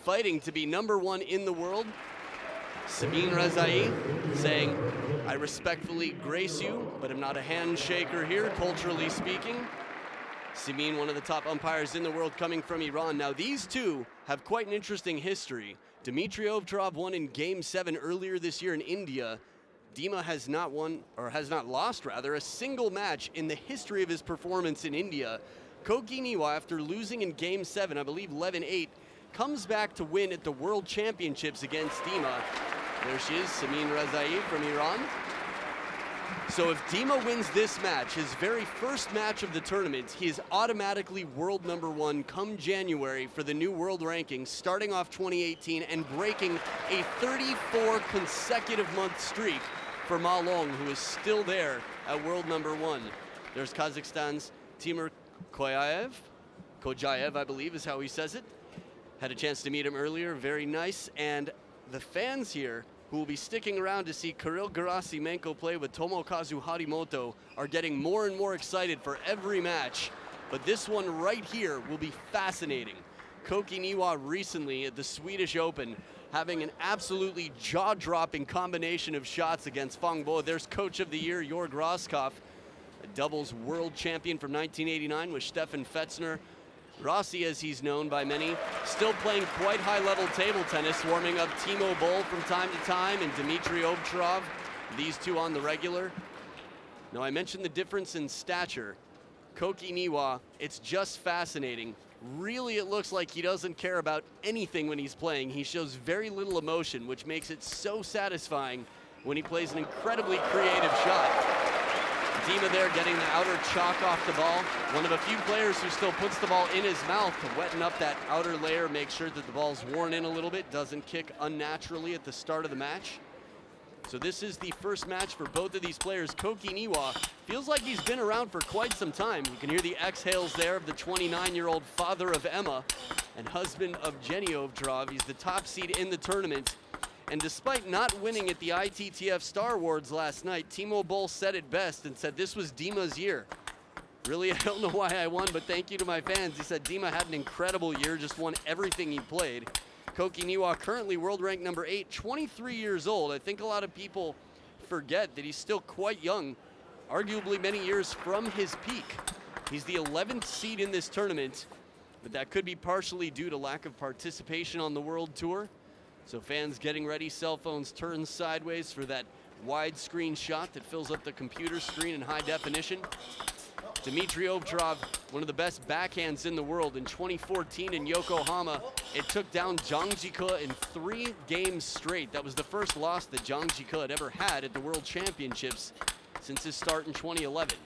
fighting to be #1 in the world. Sabine Rezai saying, I respectfully grace you, but I'm not a handshaker here, culturally speaking. Sabine, one of the top umpires in the world, coming from Iran. Now, these two have quite an interesting history. Dimitrij Ovtcharov won in Game 7 earlier this year in India. Dima has not won, or has not lost, rather, a single match in the history of his performance in India. Koki Niwa, after losing in Game 7, I believe 11-8, comes back to win at the World Championships against Dima. There she is, Sabine Rezai from Iran. So if Dima wins this match, his very first match of the tournament, he is automatically world #1 come January for the new world rankings, starting off 2018 and breaking a 34 consecutive month streak for Ma Long, who is still there at world #1. There's Kazakhstan's Timur Kojaev, I believe is how he says it. Had a chance to meet him earlier, very nice. And the fans here who will be sticking around to see Kirill Gerasimenko play with Tomokazu Harimoto are getting more and more excited for every match. But this one right here will be fascinating. Koki Niwa recently at the Swedish Open having an absolutely jaw-dropping combination of shots against Fang Bo. There's Coach of the Year, Jorg Roskopf, a doubles world champion from 1989 with Stefan Fetzner. Rossi, as he's known by many, still playing quite high-level table tennis, warming up Timo Boll from time to time and Dimitrij Ovtcharov, these two on the regular. Now, I mentioned the difference in stature. Koki Niwa, it's just fascinating. Really, it looks like he doesn't care about anything when he's playing. He shows very little emotion, which makes it so satisfying when he plays an incredibly creative shot. Dima there getting the outer chalk off the ball. One of a few players who still puts the ball in his mouth to wetten up that outer layer, make sure that the ball's worn in a little bit, doesn't kick unnaturally at the start of the match. So this is the first match for both of these players. Koki Niwa feels like he's been around for quite some time. You can hear the exhales there of the 29-year-old father of Emma and husband of Jenny Ovtcharov. He's the top seed in the tournament. And despite not winning at the ITTF Star Awards last night, Timo Boll said it best and said this was Dima's year. Really, I don't know why I won, but thank you to my fans. He said Dima had an incredible year, just won everything he played. Koki Niwa, currently world ranked #8, 23 years old. I think a lot of people forget that he's still quite young, arguably many years from his peak. He's the 11th seed in this tournament, but that could be partially due to lack of participation on the World Tour. So fans getting ready, cell phones turned sideways for that widescreen shot that fills up the computer screen in high definition. Dimitrij Ovtcharov, one of the best backhands in the world. In 2014 in Yokohama, it took down Zhang Jike in 3 games straight. That was the first loss that Zhang Jike had ever had at the World Championships since his start in 2011.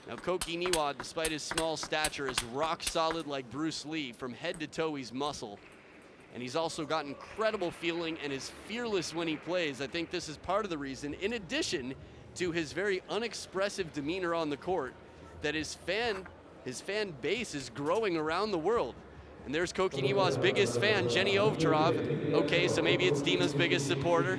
Now Koki Niwa, despite his small stature, is rock solid like Bruce Lee. From head to toe, he's muscle. And he's also got incredible feeling and is fearless when he plays. I think this is part of the reason, in addition to his very unexpressive demeanor on the court, that his fan base is growing around the world. And there's Koki Niwa's biggest fan, Jenny Ovtcharov. Okay, so maybe it's Dima's biggest supporter.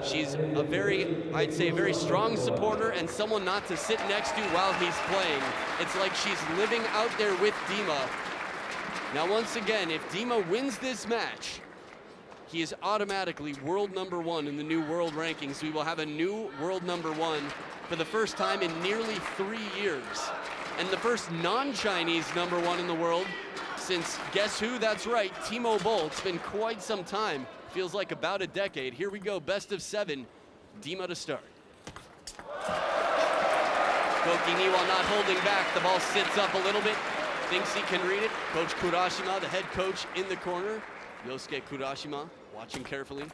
She's a I'd say a very strong supporter and someone not to sit next to while he's playing. It's like she's living out there with Dima. Now, once again, if Dima wins this match, he is automatically world #1 in the new world rankings. We will have a new world #1 for the first time in nearly 3 years. And the first non-Chinese #1 in the world since, guess who? That's right, Timo Boll. It's been quite some time. Feels like about a decade. Here we go, best of 7. Dima to start. Koki Niwa not holding back. The ball sits up a little bit. Thinks he can read it. Coach Kurashima, the head coach in the corner. Yosuke Kurashima watching carefully.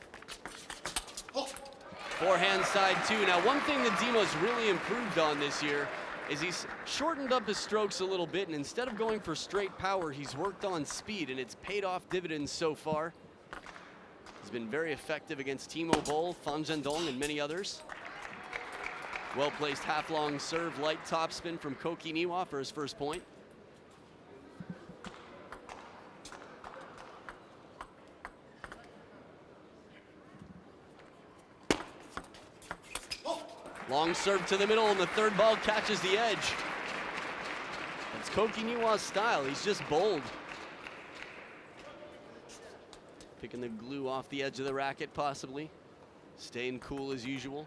Forehand side 2. Now, one thing that Dima's really improved on this year is he's shortened up his strokes a little bit, and instead of going for straight power, he's worked on speed, and it's paid off dividends so far. He's been very effective against Timo Boll, Fan Zhendong, and many others. Well-placed half-long serve, light topspin from Koki Niwa for his first point. Long serve to the middle, and the third ball catches the edge. It's Koki Niwa's style. He's just bold. Picking the glue off the edge of the racket, possibly. Staying cool as usual.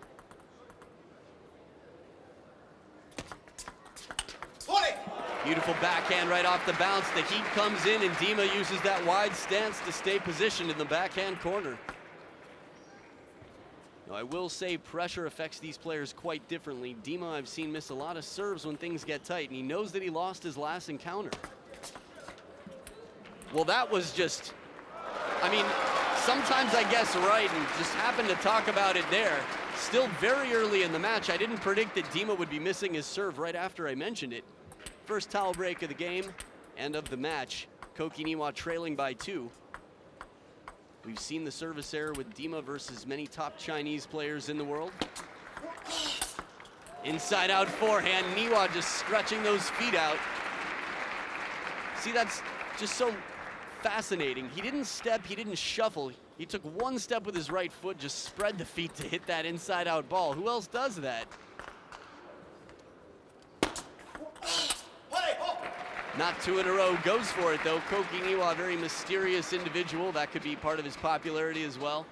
Beautiful backhand right off the bounce. The heat comes in, and Dima uses that wide stance to stay positioned in the backhand corner. Now, I will say pressure affects these players quite differently. Dima, I've seen miss a lot of serves when things get tight, and he knows that he lost his last encounter. Well, that was just, I mean, sometimes I guess right, and just happened to talk about it there. Still very early in the match. I didn't predict that Dima would be missing his serve right after I mentioned it. First towel break of the game and of the match. Koki Niwa trailing by 2. We've seen the service error with Dima versus many top Chinese players in the world. Inside out forehand, Niwa just stretching those feet out. See, that's just so fascinating. He didn't step, he didn't shuffle. He took one step with his right foot, just spread the feet to hit that inside out ball. Who else does that? Not 2 in a row, goes for it though. Koki Niwa, a very mysterious individual. That could be part of his popularity as well.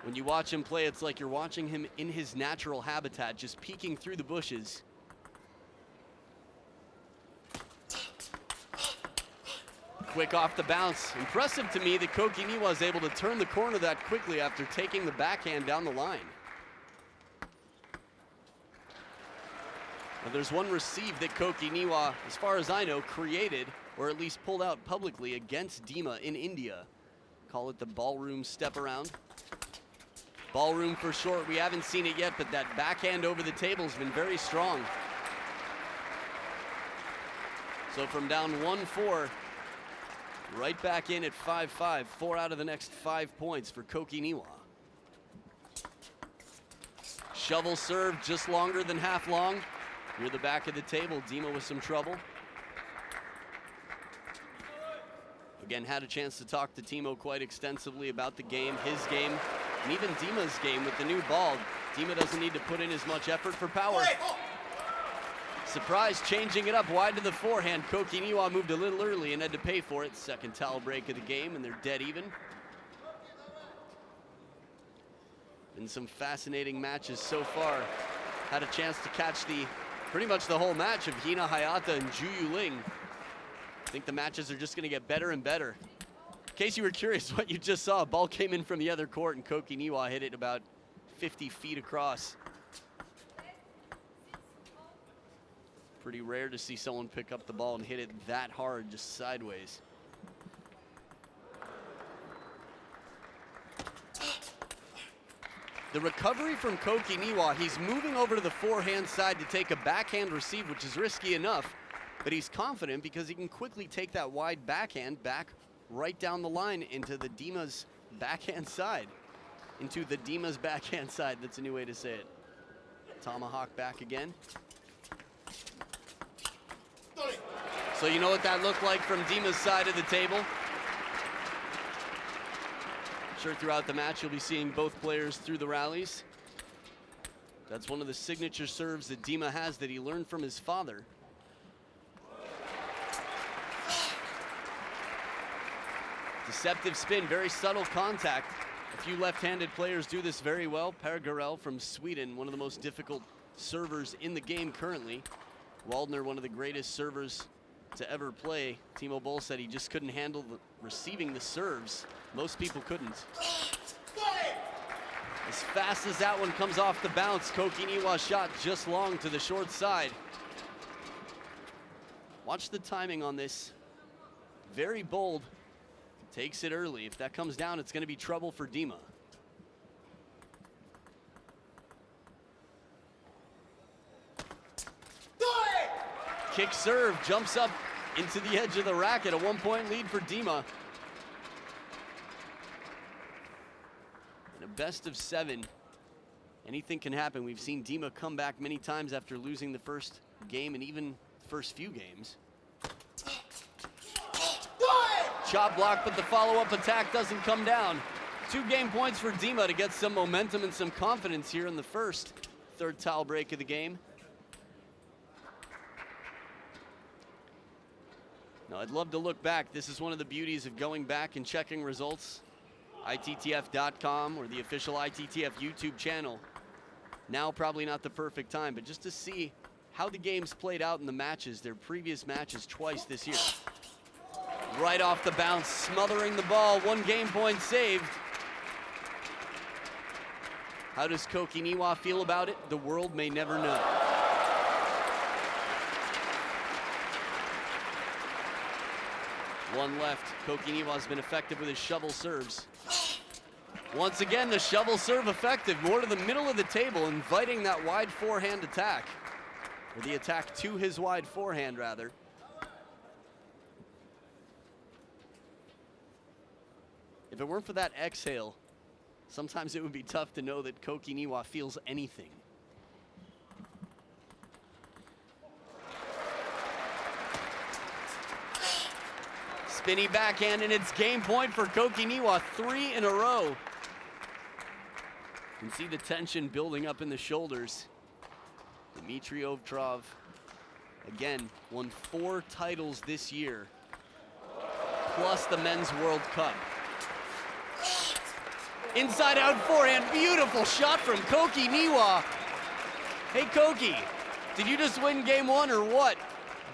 When you watch him play, it's like you're watching him in his natural habitat, just peeking through the bushes. Quick off the bounce. Impressive to me that Koki Niwa is able to turn the corner that quickly after taking the backhand down the line. Now, there's one receive that Koki Niwa, as far as I know, created, or at least pulled out publicly against Dima in India. Call it the ballroom step around. Ballroom for short, we haven't seen it yet, but that backhand over the table has been very strong. So from down 1-4, right back in at 5-5, 4 out of the next 5 points for Koki Niwa. Shovel serve just longer than half long. Near the back of the table, Dima with some trouble. Again, had a chance to talk to Timo quite extensively about the game, his game, and even Dima's game with the new ball. Dima doesn't need to put in as much effort for power. Surprise, changing it up wide to the forehand. Koki Niwa moved a little early and had to pay for it. Second towel break of the game, and they're dead even. Been some fascinating matches so far. Had a chance to catch pretty much the whole match of Hina Hayata and Ju Yuling. I think the matches are just going to get better and better. In case you were curious what you just saw, a ball came in from the other court and Koki Niwa hit it about 50 feet across. Pretty rare to see someone pick up the ball and hit it that hard, just sideways. The recovery from Koki Niwa, he's moving over to the forehand side to take a backhand receive, which is risky enough, but he's confident because he can quickly take that wide backhand back right down the line into the Dima's backhand side. Into the Dima's backhand side, that's a new way to say it. Tomahawk back again. So you know what that looked like from Dima's side of the table? Sure, throughout the match, you'll be seeing both players through the rallies. That's one of the signature serves that Dima has that he learned from his father. Deceptive spin, very subtle contact. A few left-handed players do this very well. Per Garell from Sweden, one of the most difficult servers in the game currently. Waldner, one of the greatest servers to ever play. Timo Boll said he just couldn't handle receiving the serves. Most people couldn't. As fast as that one comes off the bounce, Koki Niwa shot just long to the short side. Watch the timing on this. Very bold. Takes it early. If that comes down, it's going to be trouble for Dima. Kick serve, jumps up into the edge of the racket. A 1-point lead for Dima. In a best of 7, anything can happen. We've seen Dima come back many times after losing the first game and even the first few games. Chop block, but the follow-up attack doesn't come down. 2 game points for Dima to get some momentum and some confidence here in the first third towel break of the game. Now, I'd love to look back. This is one of the beauties of going back and checking results. ITTF.com or the official ITTF YouTube channel. Now probably not the perfect time, but just to see how the games played out in the matches, their previous matches twice this year. Right off the bounce, smothering the ball, 1 game point saved. How does Koki Niwa feel about it? The world may never know. One left. Koki Niwa's been effective with his shovel serves. Once again, the shovel serve effective, more to the middle of the table, inviting that wide forehand attack. Or the attack to his wide forehand, rather. If it weren't for that exhale, sometimes it would be tough to know that Koki Niwa feels anything. Spinny backhand, and it's game point for Koki Niwa, 3 in a row. You can see the tension building up in the shoulders. Dimitrij Ovtcharov, again, won 4 titles this year, plus the Men's World Cup. Inside out forehand, beautiful shot from Koki Niwa. Hey Koki, did you just win game 1 or what?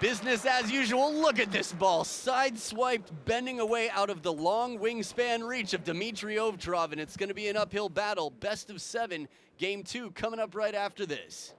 Business as usual. Look at this ball, side-swiped, bending away out of the long wingspan reach of Dimitrij Ovtcharov, and it's going to be an uphill battle. Best of 7, game 2 coming up right after this.